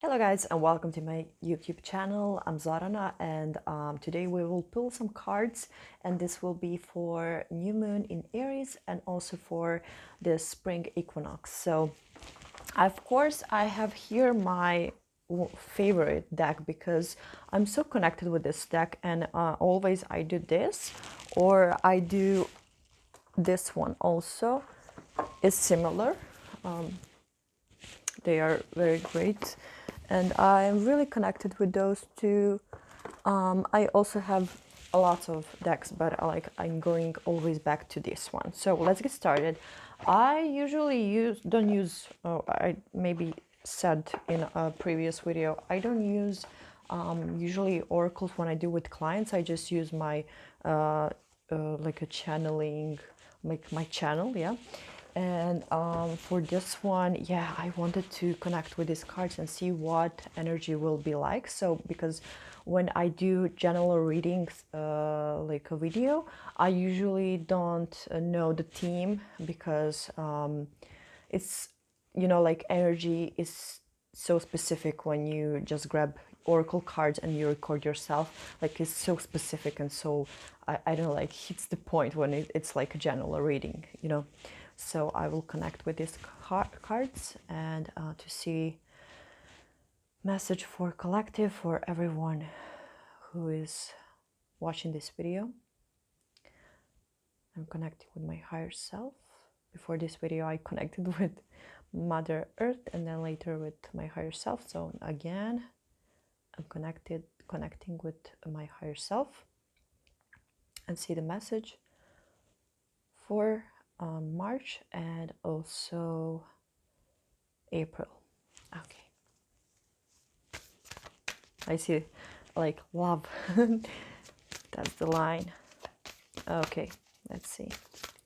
Hello guys and welcome to my YouTube channel. I'm Zorana and today we will pull some cards, and this will be for new moon in Aries and also for the spring equinox. So of course I have here my favorite deck because I'm so connected with this deck, and always I do this or I do this one also. Is similar. They are very great and I'm really connected with those two. I also have a lot of decks, but I'm going always back to this one. So let's get started. I usually don't use, I maybe said in a previous video, I don't use usually oracles when I do with clients. I just use my like a channeling, like my channel, yeah. And for this one, yeah, I wanted to connect with these cards and see what energy will be like. So because when I do general readings, like a video, I usually don't know the theme because it's, like energy is so specific when you just grab oracle cards and you record yourself. Like it's so specific and so, I don't know, like hits the point when it's like a general reading. So I will connect with these cards and to see message for collective, for everyone who is watching this video. I'm connecting with my higher self. Before this video I connected with Mother Earth and then later with my higher self. So again, I'm connecting with my higher self and see the message for March and also April. Okay. I see like love. That's the line. Okay, let's see.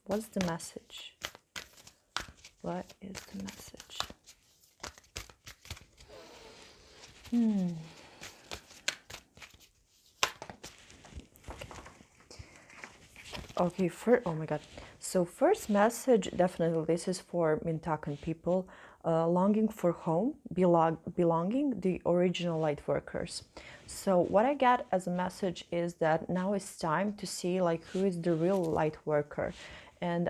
What's the message? What is the message? Okay, oh my god. So first message, definitely this is for Mintakan people, longing for home, belonging, the original light workers. So what I get as a message is that now it's time to see like who is the real light worker. And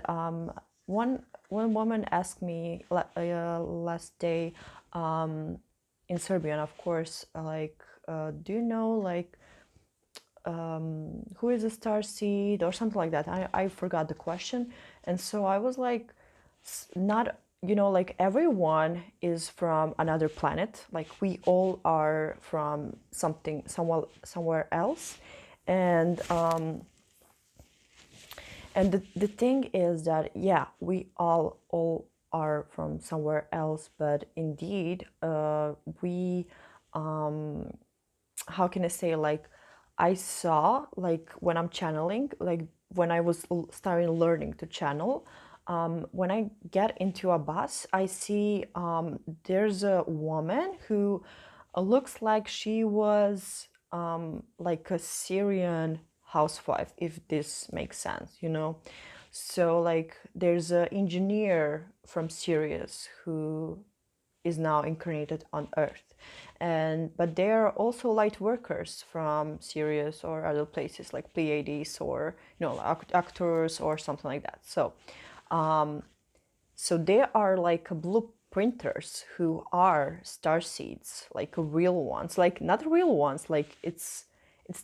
one woman asked me last day in Serbian, of course, like, do you know like who is a star seed or something like that. I forgot the question. And so I was like, not, like everyone is from another planet. Like we all are from somewhere else. And the thing is that, yeah, we all are from somewhere else, but indeed, we, how can I say, like, I saw, like, when I'm channeling, like, when I was starting learning to channel, when I get into a bus, I see there's a woman who looks like she was like a Syrian housewife, if this makes sense. So, like, there's an engineer from Syria who is now incarnated on Earth, but there are also light workers from Sirius or other places like Pleiades or actors or something like that. So they are like blueprinters who are star seeds, like real ones, like not real ones, like it's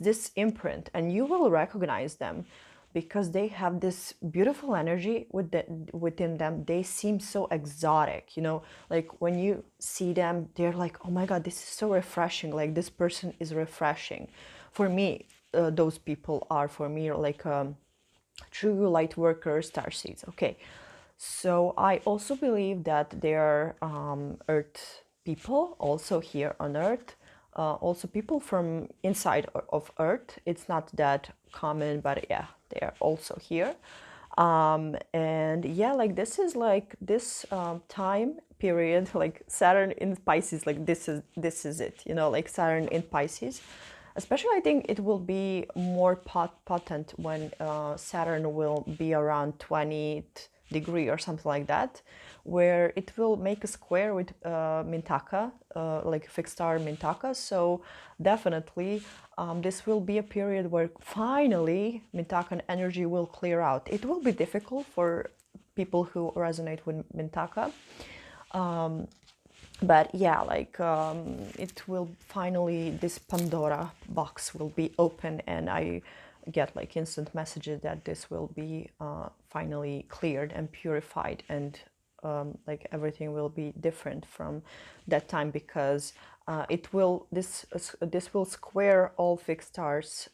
this imprint, and you will recognize them because they have this beautiful energy within them. They seem so exotic. Like when you see them, they're like, oh my god, this is so refreshing. Like this person is refreshing. For me, those people are for me like true light workers, starseeds. Okay, so I also believe that there are Earth people also here on Earth, also people from inside of Earth. It's not that common, but yeah, they are also here. And yeah, like this is like this time period, like Saturn in Pisces, like this is it, like Saturn in Pisces. Especially, I think it will be more potent when Saturn will be around 20th degree or something like that, where it will make a square with Mintaka. like fixed star Mintaka. So definitely this will be a period where finally Mintakan energy will clear out. It will be difficult for people who resonate with Mintaka. But yeah, like it will finally, this Pandora box will be open, and I get like instant messages that this will be finally cleared and purified, and like everything will be different from that time, because it will, this will square all fixed stars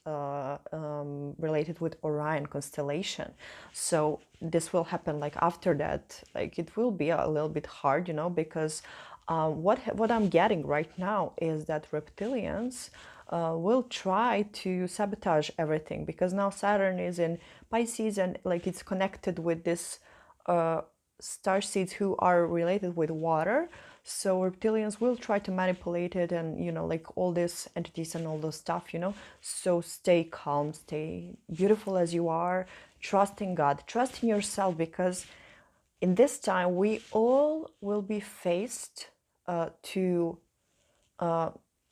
related with Orion constellation. So this will happen like after that. Like it will be a little bit hard, you know, because what I'm getting right now is that reptilians will try to sabotage everything, because now Saturn is in Pisces, and like it's connected with this star seeds who are related with water. So reptilians will try to manipulate it, and you know, like all these entities and all those stuff, you know. So stay calm, stay beautiful as you are, trust in God, trust in yourself, because in this time we all will be faced to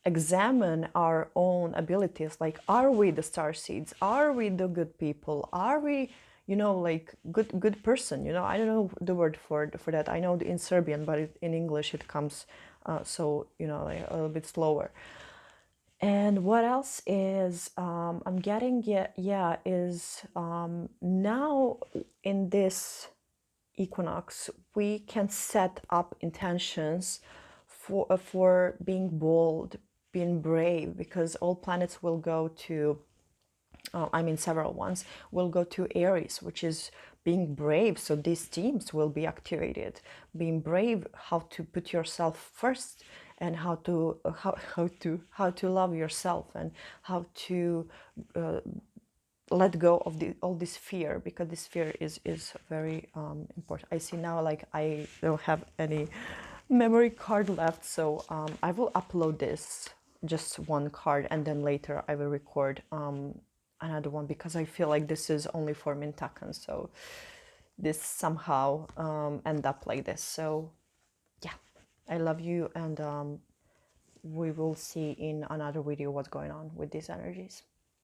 examine our own abilities. Like, are we the star seeds? Are we the good people? Are we, you know, like good person? You know, I don't know the word for that. I know in Serbian, but in English it comes so, you know, like a little bit slower. And what else is I'm getting? Yeah, is now in this equinox we can set up intentions for being bold, being brave, because all planets will go to I mean several ones will go to Aries, which is being brave. So these themes will be activated, being brave, how to put yourself first, and how to how to love yourself, and how to let go of all this fear, because this fear is very important. I see now, like I don't have any memory card left, so I will upload this, just one card, and then later I will record another one, because I feel like this is only for Mintakan, so this somehow end up like this. So yeah, I love you, and we will see in another video what's going on with these energies.